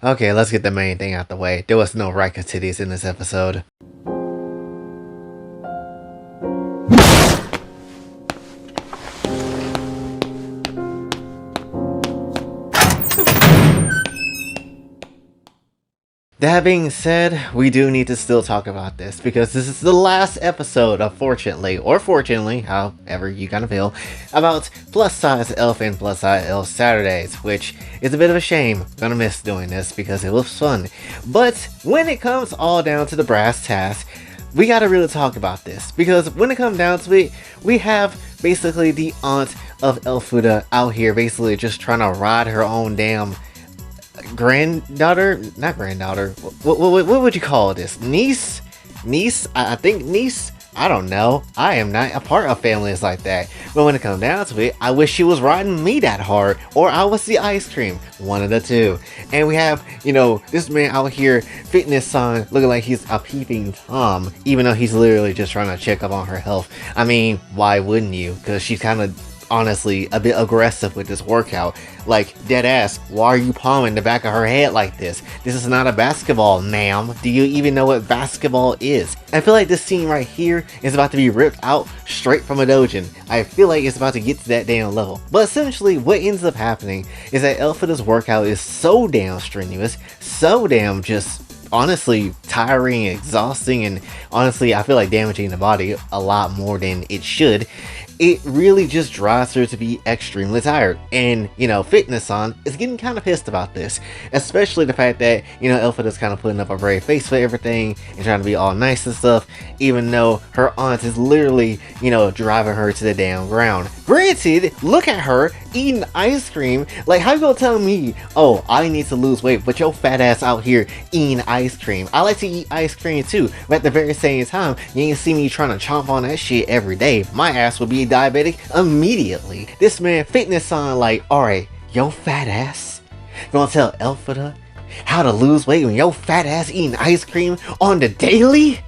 Okay, let's get the main thing out the way. There was no Rika titties in this episode. That being said, we do need to still talk about this because this is the last episode, unfortunately, or fortunately, however you kind of feel, about plus size elf and plus size elf Saturdays, which is a bit of a shame. Gonna miss doing this because it was fun. But when it comes all down to the brass tacks, we gotta really talk about this because when it comes down to it, we have basically the aunt of Elfuda out here basically just trying to ride her own damn not granddaughter, what would you call this? Niece? I think niece? I don't know. I am not a part of families like that. But when it comes down to it, I wish she was riding me that hard, or I was the ice cream. One of the two. And we have, this man out here, fitness son, looking like he's a peeping Tom, even though he's literally just trying to check up on her health. I mean, why wouldn't you? Because she's kind of honestly a bit aggressive with this workout. Like, dead ass, why are you palming the back of her head like this? This is not a basketball, ma'am. Do you even know what basketball is? I feel like this scene right here is about to be ripped out straight from a doujin. I feel like it's about to get to that damn level. But essentially, what ends up happening is that Elfuda's workout is so damn strenuous, so damn just honestly tiring, exhausting, and honestly, I feel like damaging the body a lot more than it should. It really just drives her to be extremely tired. And, Fitness-san is getting kind of pissed about this. Especially the fact that, Elfuda's kind of putting up a brave face for everything and trying to be all nice and stuff, even though her aunt is literally, driving her to the damn ground. Granted, look at her eating ice cream. Like, how you gonna tell me, oh, I need to lose weight, but your fat ass out here eating ice cream? I like to eat ice cream too, but at the very same time, you ain't see me trying to chomp on that shit every day. My ass would be diabetic immediately. This man fitness on like, alright, yo fat ass gonna tell Elfuda how to lose weight when yo fat ass eating ice cream on the daily?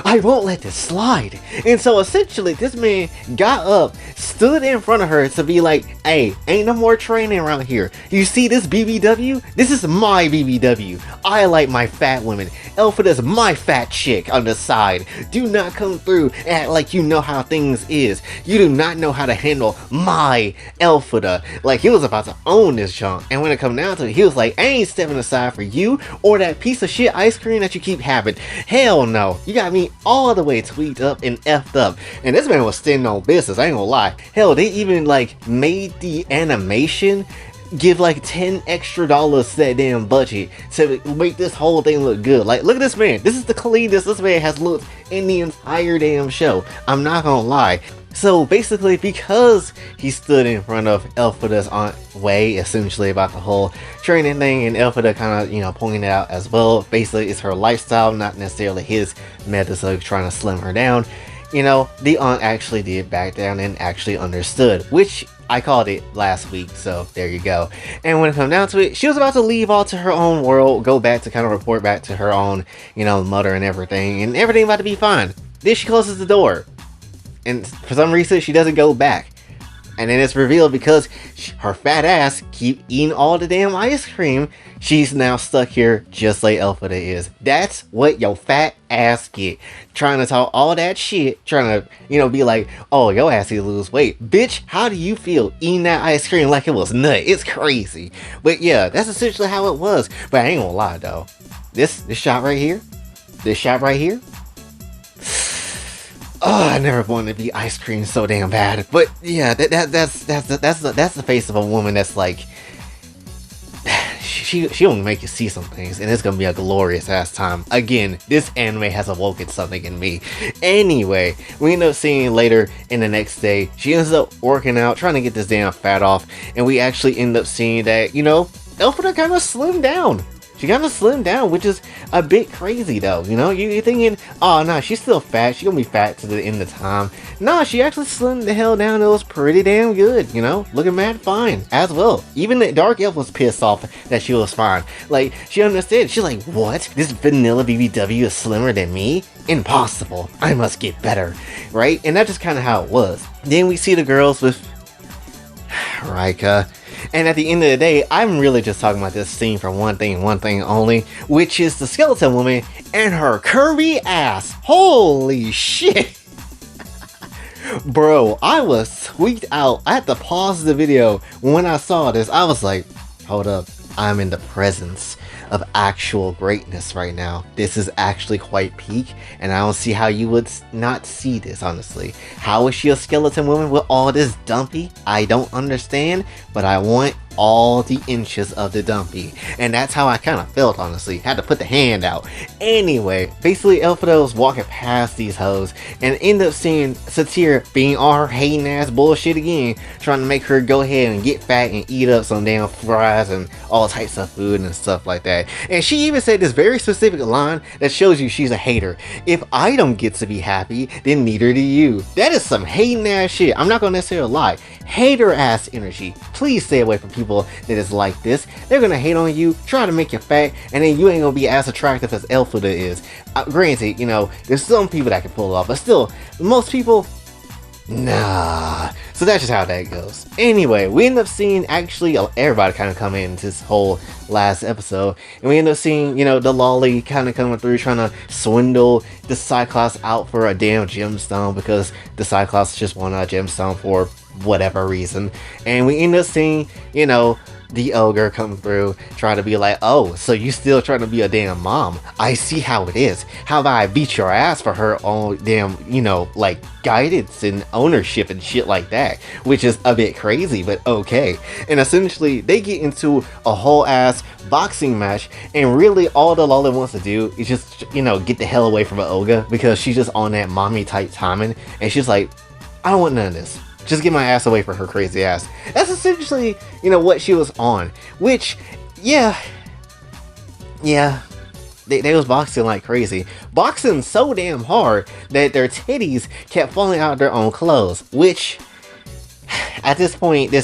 I won't let this slide. And so essentially this man got up, stood in front of her to be like, hey, ain't no more training around here. You see this BBW? This is my BBW. I like my fat women. Elfuda's my fat chick on the side. Do not come through and act like you know how things is. You do not know how to handle my Elfuda. Like, he was about to own this junk. And when it come down to it, he was like, I ain't stepping aside for you or that piece of shit ice cream that you keep having. Hell no. You got me all the way tweaked up and effed up. And this man was standing on business, I ain't gonna lie. Hell, they even made the animation give $10 extra to that damn budget to make this whole thing look good. Like, look at this man. This is the cleanest this man has looked in the entire damn show. I'm not gonna lie. So basically, because he stood in front of Elfuda's Aunt Wei, essentially about the whole training thing, and Elfuda kind of, pointing it out as well. Basically, it's her lifestyle, not necessarily his methods of trying to slim her down. The aunt actually did back down and actually understood, which I called it last week, so there you go. And when it comes down to it, she was about to leave all to her own world, go back to kind of report back to her own, mother and everything about to be fine. Then she closes the door. And for some reason, she doesn't go back. And then it's revealed because her fat ass keep eating all the damn ice cream, she's now stuck here just like Elfuda is. That's what your fat ass get. Trying to talk all that shit, trying to, be like, oh, your ass need to lose weight. Bitch, how do you feel eating that ice cream like it was nut? It's crazy. But yeah, that's essentially how it was. But I ain't gonna lie though. This shot right here, oh, I never wanted to be ice cream so damn bad. But yeah, that's the face of a woman that's like, she gonna make you see some things, and it's gonna be a glorious ass time. Again, this anime has awoken something in me. Anyway, we end up seeing later in the next day, she ends up working out, trying to get this damn fat off, and we actually end up seeing that, Elfuda kind of slimmed down. She kind of slimmed down, which is a bit crazy though, you're thinking, oh no, she's still fat, she's gonna be fat to the end of time. No, she actually slimmed the hell down. It was pretty damn good, looking mad fine as well. Even the Dark Elf was pissed off that she was fine. Like, she understood. She's like, what? This vanilla BBW is slimmer than me? Impossible. I must get better, right? And that's just kind of how it was. Then we see the girls with Rika, And at the end of the day, I'm really just talking about this scene for one thing only, which is the skeleton woman and her curvy ass. Holy shit. Bro, I was tweaked out. I had to pause the video when I saw this. I was like, hold up, I'm in the presence of actual greatness right now. This is actually quite peak, and I don't see how you would not see this, honestly. How is she a skeleton woman with all this dumpy? I don't understand, but I want all the inches of the dumpy. And that's how I kind of felt, honestly. Had to put the hand out. Anyway, basically Elphido was walking past these hoes and end up seeing Satyr being all her hating ass bullshit again, trying to make her go ahead and get fat and eat up some damn fries and all types of food and stuff like that. And she even said this very specific line that shows you she's a hater. If I don't get to be happy, then neither do you. That is some hating ass shit. I'm not gonna necessarily lie. Hater ass energy. Please stay away from people that is like this. They're gonna hate on you, try to make you fat, and then you ain't gonna be as attractive as Elphido is. Granted, you know, there's some people that can pull it off, but still, most people, nah. So that's just how that goes. Anyway, we end up seeing actually everybody kind of come in this whole last episode, and we end up seeing, you know, the lolly kind of coming through trying to swindle the Cyclops out for a damn gemstone because the Cyclops just want a gemstone for whatever reason. And we end up seeing, you know, the ogre come through, try to be like, oh, so you still trying to be a damn mom? I see how it is. How about I beat your ass for her own damn, you know, like guidance and ownership and shit like that, which is a bit crazy, but okay. And essentially, they get into a whole ass boxing match, and really all the Lola wants to do is just, you know, get the hell away from an ogre because she's just on that mommy type timing, and she's like, I don't want none of this. Just get my ass away from her crazy ass. That's essentially, you know, what she was on. Which, yeah. They was boxing like crazy. Boxing so damn hard that their titties kept falling out of their own clothes. Which, at this point,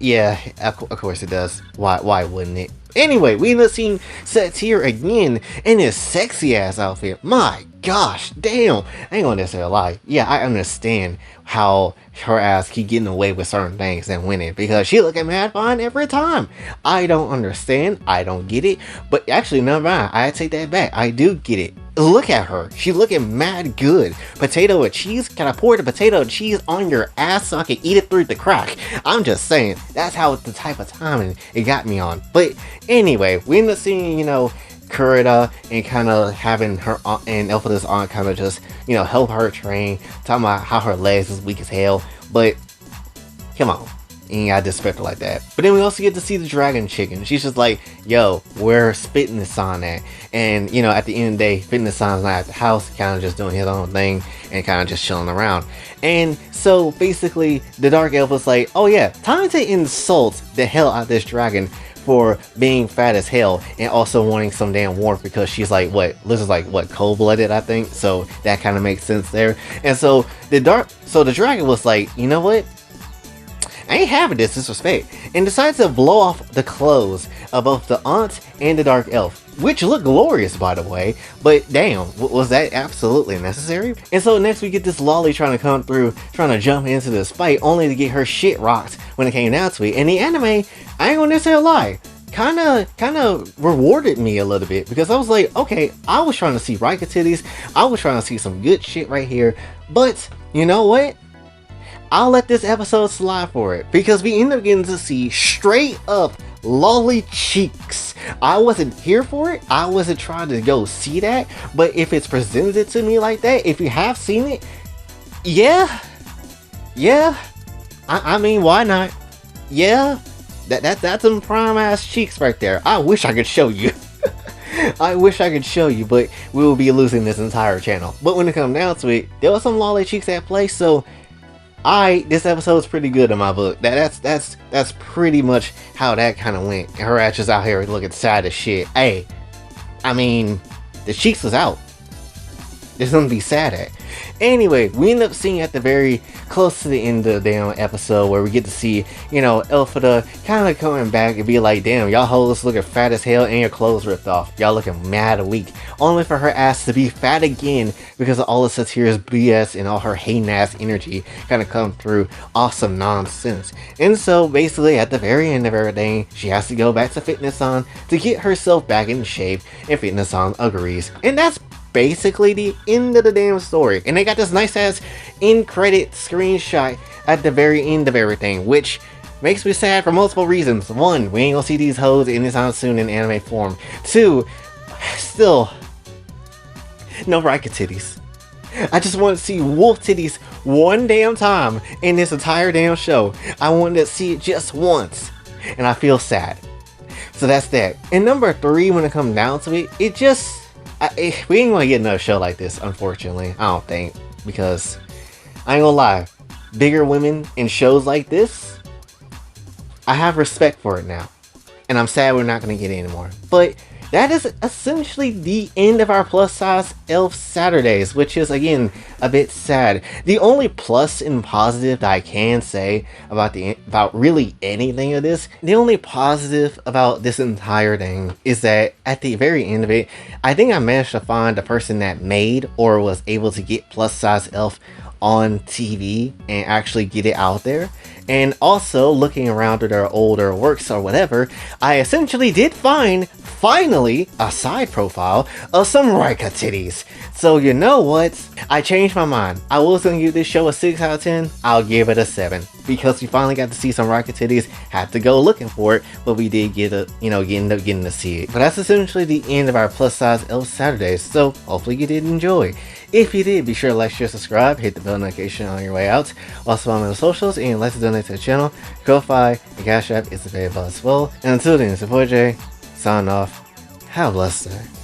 yeah, of course it does. Why wouldn't it? Anyway, we end up seeing Satyr again in his sexy ass outfit. My gosh, damn. I ain't gonna necessarily lie. Yeah, I understand how her ass keep getting away with certain things and winning because she looking mad fine every time. I don't understand. I don't get it. But actually, never mind. I take that back. I do get it. Look at her. She looking mad good. Potato and cheese? Can I pour the potato and cheese on your ass so I can eat it through the crack? I'm just saying. That's how the type of timing it got me on. But anyway, we end up seeing, you know, Kurita and kind of having her aunt and Elphido's aunt kind of just, you know, help her train, talking about how her legs is weak as hell. But come on, you ain't gotta disrespect her like that. But then we also get to see the dragon chicken. She's just like, yo, where Fitness Sign at? And, you know, at the end of the day, Fitness Sign's not at the house, kind of just doing his own thing and kind of just chilling around. And so basically the Dark Elf was like, oh yeah, time to insult the hell out of this dragon for being fat as hell and also wanting some damn warmth because she's like, what, Liz is like, what, cold-blooded, I think, so that kind of makes sense there. And so the dragon was like, you know what, I ain't having this disrespect, and decides to blow off the clothes of both the aunt and the Dark Elf, which look glorious, by the way, but damn, was that absolutely necessary? And so next we get this lolly trying to come through, trying to jump into this fight, only to get her shit rocked when it came down to it. And the anime, I ain't gonna necessarily lie, kind of rewarded me a little bit, because I was like, okay, I was trying to see Rika titties, I was trying to see some good shit right here, but you know what? I'll let this episode slide for it, because we end up getting to see straight up lolly cheeks. I wasn't here for it. I wasn't trying to go see that, but if it's presented to me like that, if you have seen it, yeah, I mean, why not? Yeah, that's some prime ass cheeks right there. I wish I could show you. I wish I could show you, but we will be losing this entire channel. But when it comes down to it, there was some lolly cheeks at play, so this episode's pretty good in my book. That's pretty much how that kind of went. Her ass just out here looking sad as shit. Hey, I mean, the cheeks was out. There's nothing to be sad at. Anyway, we end up seeing at the very close to the end of the damn episode where we get to see, Elphaba kind of coming back and be like, damn, y'all hoes looking fat as hell and your clothes ripped off. Y'all looking mad weak. Only for her ass to be fat again because of all of Satira's BS and all her hating ass energy kind of come through awesome nonsense. And so basically at the very end of everything, she has to go back to Fitness On to get herself back in shape, and Fitness On agrees. And that's basically the end of the damn story. And they got this nice ass end credit screenshot at the very end of everything, which makes me sad for multiple reasons. One, we ain't gonna see these hoes anytime soon in anime form. Two, still no Rika titties. I just want to see wolf titties one damn time in this entire damn show. I wanted to see it just once, and I feel sad. So that's that. And number 3, when it comes down to it, we ain't gonna get another show like this, unfortunately. I don't think, because I ain't gonna lie, bigger women in shows like this, I have respect for it now, and I'm sad we're not gonna get it anymore. But that is essentially the end of our plus size elf Saturdays, which is again a bit sad. The only plus and positive that I can say about really anything of this, the only positive about this entire thing is that at the very end of it, I think I managed to find the person that made or was able to get plus size elf on TV and actually get it out there. And also looking around at our older works or whatever, I essentially did find finally a side profile of some Rika titties. So you know what? I changed my mind. I was gonna give this show a 6 out of 10. I'll give it a 7 because we finally got to see some Rika titties. Had to go looking for it, but we did end up getting to see it. But that's essentially the end of our plus size elf Saturdays. So hopefully you did enjoy. If you did, be sure to like, share, subscribe, hit the bell notification on your way out. Also follow me on the socials and like to donate to the channel. Kofi and Cash App is available as well. And until then, it's your boy Jay, signing off. Have a blessed day.